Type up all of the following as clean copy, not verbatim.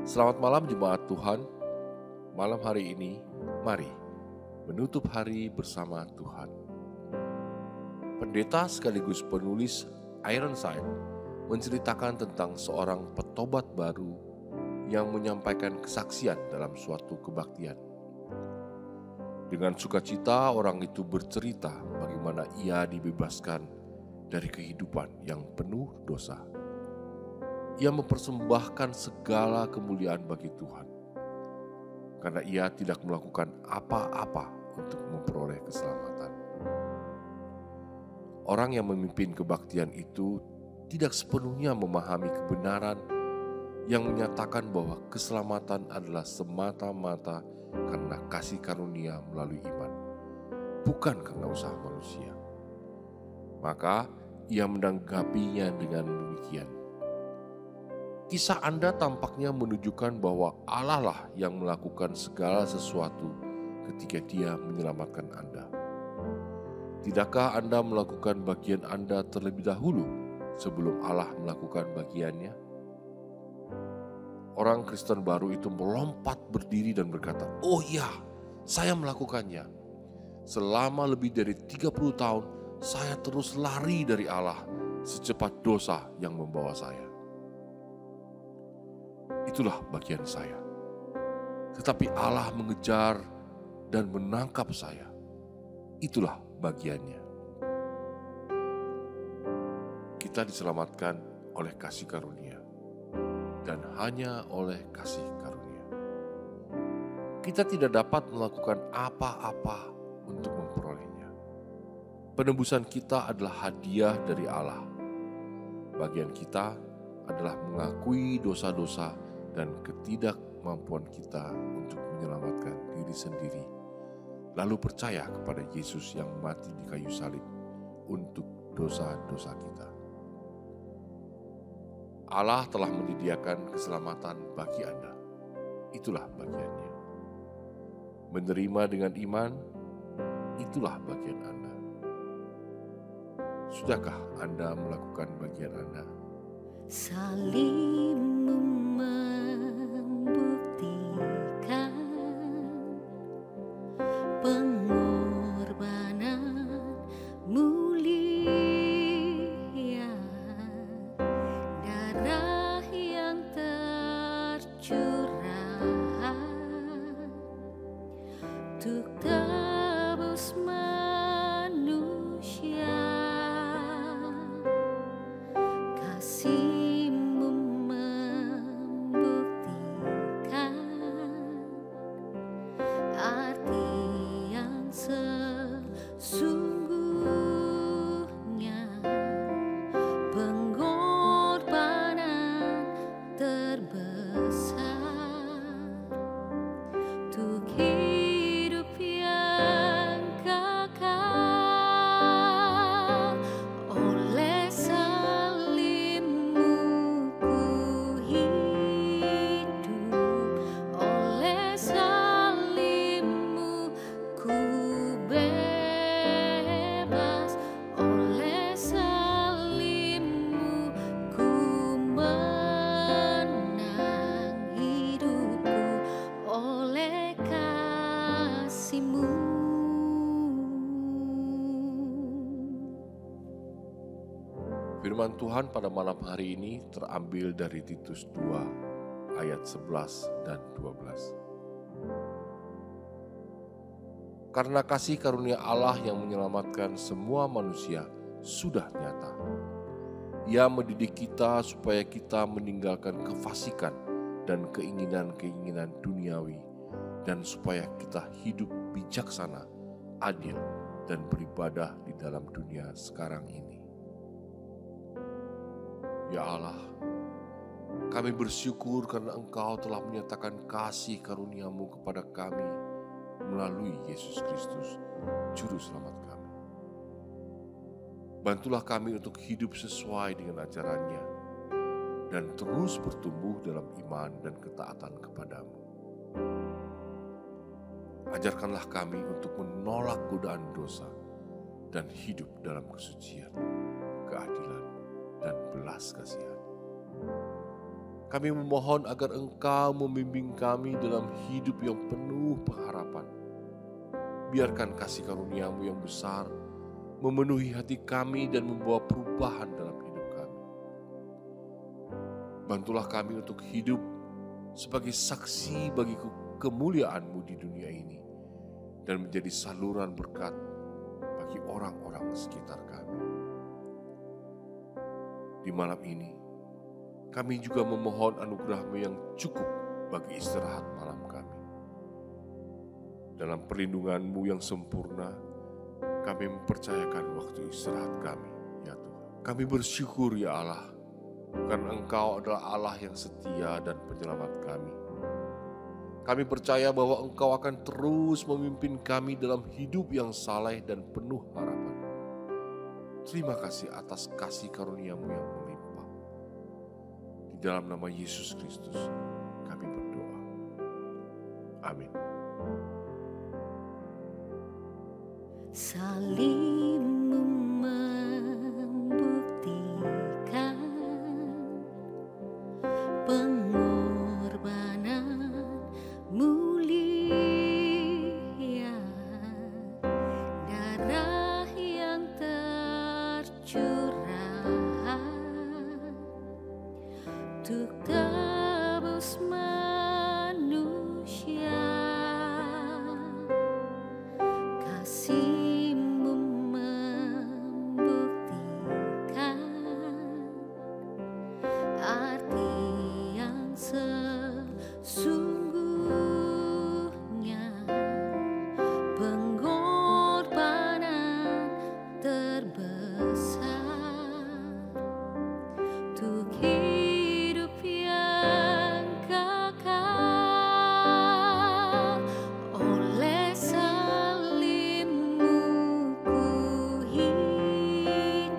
Selamat malam jemaat Tuhan. Malam hari ini, mari menutup hari bersama Tuhan. Pendeta sekaligus penulis Ironside menceritakan tentang seorang petobat baru yang menyampaikan kesaksian dalam suatu kebaktian. Dengan sukacita orang itu bercerita bagaimana ia dibebaskan dari kehidupan yang penuh dosa. Ia mempersembahkan segala kemuliaan bagi Tuhan, karena ia tidak melakukan apa-apa untuk memperoleh keselamatan. Orang yang memimpin kebaktian itu tidak sepenuhnya memahami kebenaran yang menyatakan bahwa keselamatan adalah semata-mata karena kasih karunia melalui iman, bukan karena usaha manusia. Maka ia menanggapinya dengan demikian. Kisah Anda tampaknya menunjukkan bahwa Allah lah yang melakukan segala sesuatu ketika Dia menyelamatkan Anda. Tidakkah Anda melakukan bagian Anda terlebih dahulu sebelum Allah melakukan bagiannya? Orang Kristen baru itu melompat berdiri dan berkata, "Oh iya, saya melakukannya. Selama lebih dari 30 tahun, saya terus lari dari Allah secepat dosa yang membawa saya. Itulah bagian saya. Tetapi Allah mengejar dan menangkap saya. Itulah bagiannya." Kita diselamatkan oleh kasih karunia, dan hanya oleh kasih karunia. Kita tidak dapat melakukan apa-apa untuk memperolehnya. Penebusan kita adalah hadiah dari Allah. Bagian kita adalah mengakui dosa-dosa dan ketidakmampuan kita untuk menyelamatkan diri sendiri, lalu percaya kepada Yesus yang mati di kayu salib untuk dosa-dosa kita. Allah telah menyediakan keselamatan bagi Anda. Itulah bagiannya. Menerima dengan iman, itulah bagian Anda. Sudahkah Anda melakukan bagian Anda? Salibmu membuktikan pengorbanan mulia, darah yang tercurah untuk tebus manusia. Kasih-Mu membuktikan arti yang sesungguhnya, pengorbanan terbesar untuk hidup yang kekal. Oleh salib-Mu ku hidup, oleh salib-Mu ku bebas, oleh salib-Mu ku menang hidupku, oleh kasih-Mu. Firman Tuhan pada malam hari ini terambil dari Titus 2 ayat 11 dan 12. Karena kasih karunia Allah yang menyelamatkan semua manusia sudah nyata. Ia mendidik kita supaya kita meninggalkan kefasikan dan keinginan-keinginan duniawi, dan supaya kita hidup bijaksana, adil, dan beribadah di dalam dunia sekarang ini. Ya Allah, kami bersyukur karena Engkau telah menyatakan kasih karunia-Mu kepada kami melalui Yesus Kristus, Juru Selamat kami. Bantulah kami untuk hidup sesuai dengan ajarannya dan terus bertumbuh dalam iman dan ketaatan kepadamu. Ajarkanlah kami untuk menolak godaan dosa dan hidup dalam kesucian, keadilan, dan belas kasihan. Kami memohon agar Engkau membimbing kami dalam hidup yang penuh pengharapan. Biarkan kasih karunia-Mu yang besar memenuhi hati kami dan membawa perubahan dalam hidup kami. Bantulah kami untuk hidup sebagai saksi bagi kemuliaan-Mu di dunia ini dan menjadi saluran berkat bagi orang-orang sekitar kami. Di malam ini, kami juga memohon anugerah-Mu yang cukup bagi istirahat malam kami. Dalam perlindungan-Mu yang sempurna, kami mempercayakan waktu istirahat kami, ya Tuhan. Kami bersyukur ya Allah, karena Engkau adalah Allah yang setia dan penyelamat kami. Kami percaya bahwa Engkau akan terus memimpin kami dalam hidup yang saleh dan penuh harapan. Terima kasih atas kasih karunia-Mu yang melimpah. Di dalam nama Yesus Kristus kami berdoa. Amin. Salibmu membuktikan pengorbanan mulia, darah yang tercurah untuk tebus manusia. Kasih-Mu membuktikan arti yang sesungguhnya, pengorbanan terbesar untuk hidup yang kekal. Oleh salib-Mu ku hidup,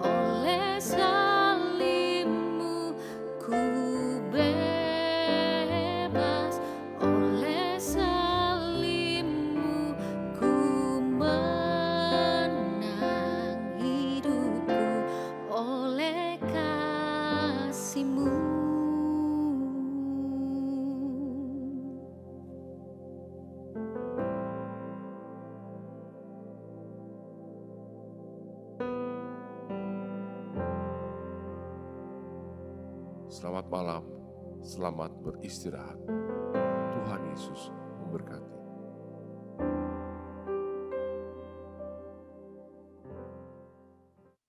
oleh salib-Mu ku bebas, oleh salib-Mu ku menang hidupku, oleh kasih-Mu. Selamat malam, selamat beristirahat. Tuhan Yesus memberkati.